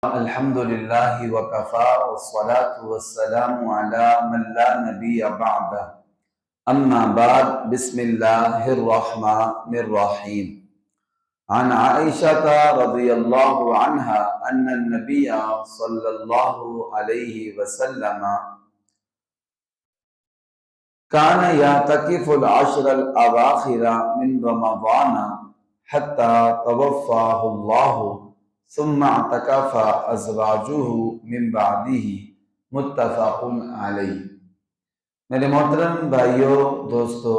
الحمد للہ وکفا والصلاة والسلام علی من لا نبی بعد اما بعد بسم اللہ الرحمن الرحیم عن عائشة رضی اللہ عنہا ان النبی صلی اللہ علیہ وسلم کان یعتکف العشر الاواخر من رمضان حتی توفاہ اللہ ثم اعتکف ازواجہ من بعدہ متفق علیہ۔ میرے محترم بھائیوں دوستو،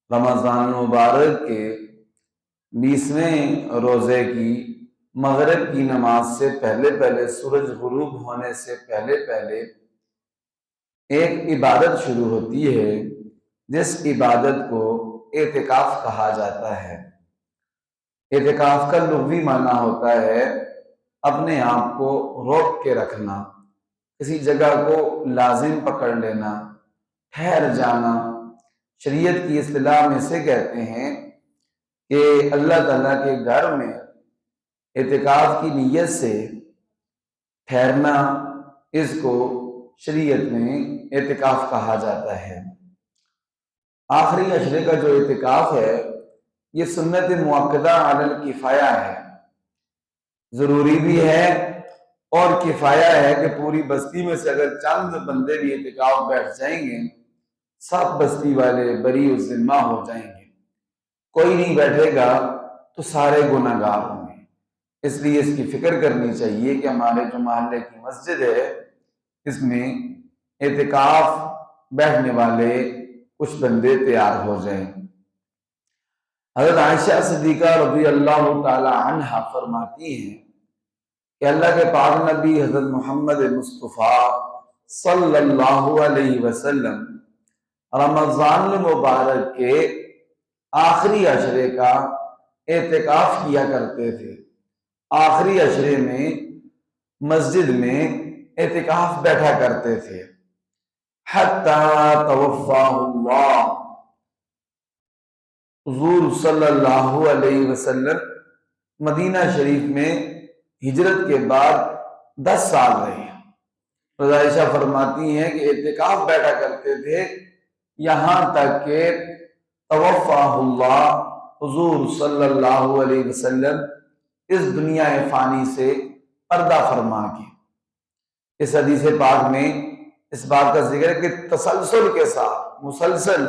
رمضان مبارک کے 20ویں روزے کی مغرب کی نماز سے پہلے سورج غروب ہونے سے پہلے ایک عبادت شروع ہوتی ہے جس عبادت کو اعتکاف کہا جاتا ہے۔ اعتکاف کا لغوی معنی ہوتا ہے اپنے آپ کو روک کے رکھنا، کسی جگہ کو لازم پکڑ لینا، ٹھہر جانا۔ شریعت کی اصطلاح میں سے کہتے ہیں کہ اللہ تعالیٰ کے گھر میں اعتکاف کی نیت سے ٹھہرنا، اس کو شریعت میں اعتکاف کہا جاتا ہے۔ آخری عشرے کا جو اعتکاف ہے یہ سنت مؤکدہ علی الکفایہ ہے، ضروری بھی ہے اور کفایہ ہے کہ پوری بستی میں سے اگر چند بندے بھی اعتکاف بیٹھ جائیں گے سب بستی والے بری الذمہ ہو جائیں گے۔ کوئی نہیں بیٹھے گا تو سارے گناہ گار ہوں گے۔ اس لیے اس کی فکر کرنی چاہیے کہ ہمارے جو محلے کی مسجد ہے اس میں اعتکاف بیٹھنے والے کچھ بندے تیار ہو جائیں۔ حضرت عائشہ صدیقہ رضی اللہ تعالی عنہ فرماتی ہیں کہ اللہ کے پاک نبی حضرت محمد مصطفیٰ صلی اللہ علیہ وسلم رمضان المبارک کے آخری عشرے کا اعتکاف کیا کرتے تھے۔ آخری عشرے میں مسجد میں اعتکاف بیٹھا کرتے تھے۔ حتی توفاہ اللہ، حضور صلی اللہ علیہ وسلم مدینہ شریف میں ہجرت کے بعد 10 سال رہے۔ حضرت عائشہ فرماتی ہیں کہ اعتکاف بیٹھا کرتے تھے یہاں تک کہ توفاہ اللہ، حضور صلی اللہ علیہ وسلم اس دنیا فانی سے پردہ فرما کے۔ اس حدیث پاک میں اس بات کا ذکر ہے کہ تسلسل کے ساتھ مسلسل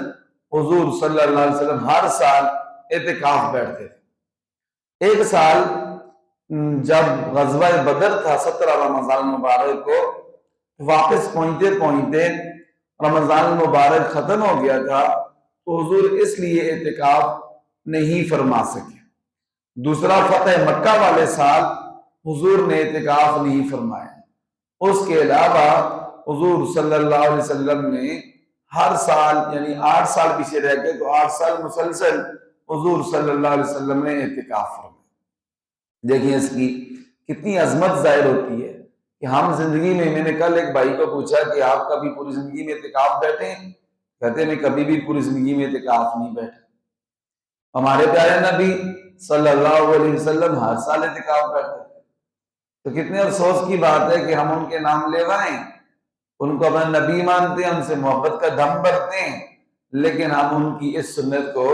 حضور صلی اللہ علیہ وسلم ہر سال اعتکاف بیٹھتے تھے۔ ایک سال جب غزوہ بدر تھا 17 رمضان مبارک کو، واپس پہنچتے رمضان مبارک ختم ہو گیا تھا تو حضور اس لیے اعتکاف نہیں فرما سکے۔ دوسرا فتح مکہ والے سال حضور نے اعتکاف نہیں فرمایا۔ اس کے علاوہ حضور صلی اللہ علیہ وسلم نے ہر سال یعنی 8 سال پیچھے رہ گئے تو 8 سال مسلسل حضور صلی اللہ علیہ وسلم نے اعتکاف فرمایا۔ دیکھیں اس کی کتنی عظمت ظاہر ہوتی ہے کہ ہم زندگی میں نے کل ایک بھائی کو پوچھا کہ آپ کبھی پوری زندگی میں اعتکاف بیٹھے ہیں؟ کہتے ہیں میں کبھی بھی پوری زندگی میں اعتکاف نہیں بیٹھا۔ ہمارے پیارے نبی صلی اللہ علیہ وسلم ہر سال اعتکاف بیٹھے تھے۔ تو کتنے افسوس کی بات ہے کہ ہم ان کے نام لیوائیں، ان کو اپنا نبی مانتے ہیں، ان سے محبت کا دم بھرتے ہیں، لیکن ہم ان کی اس سنت کو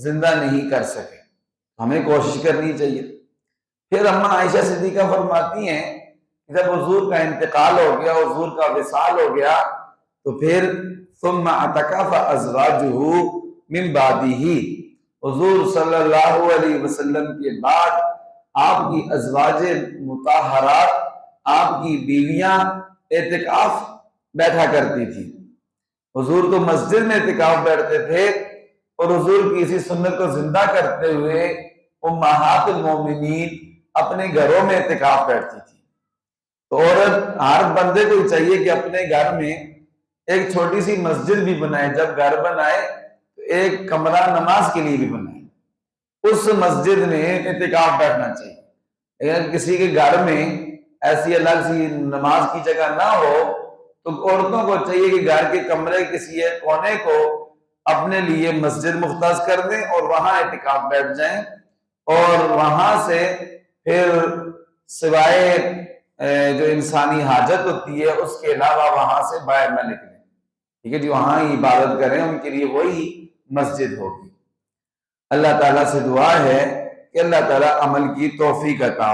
زندہ نہیں کر سکے۔ ہمیں کوشش کرنی چاہیے۔ پھر اماں عائشہ صدیقہ فرماتی ہیں کہ جب حضور کا انتقال ہو گیا، حضور کا وصال ہو گیا تو پھر ثم اعتکف ازواجہ من بعدہ، حضور صلی اللہ علیہ وسلم کے بعد آپ کی ازواج مطہرات، آپ کی بیویاں اعتکاف بیٹھا کرتی تھی۔ حضور تو مسجد میں اعتکاف بیٹھتے تھے اور حضور کی اسی سنت کو زندہ کرتے ہوئے امہات المومنین اپنے گھروں میں اعتکاف بیٹھتی تھی۔ تو عورت ہر بندے کو چاہیے کہ اپنے گھر میں ایک چھوٹی سی مسجد بھی بنائے، جب گھر بنائے تو ایک کمرہ نماز کے لیے بھی بنائے، اس مسجد میں اعتکاف بیٹھنا چاہیے۔ اگر کسی کے گھر میں ایسی الگ سی نماز کی جگہ نہ ہو تو عورتوں کو چاہیے کہ گھر کے کمرے کسی ایک کونے کو اپنے لیے مسجد مختص کر دیں اور وہاں اعتکاف بیٹھ جائیں، اور وہاں سے پھر سوائے جو انسانی حاجت ہوتی ہے اس کے علاوہ وہاں سے باہر نہ نکلیں، ٹھیک ہے جی، وہاں ہی عبادت کریں، ان کے لیے وہی مسجد ہوگی۔ اللہ تعالیٰ سے دعا ہے کہ اللہ تعالیٰ عمل کی توفیق عطا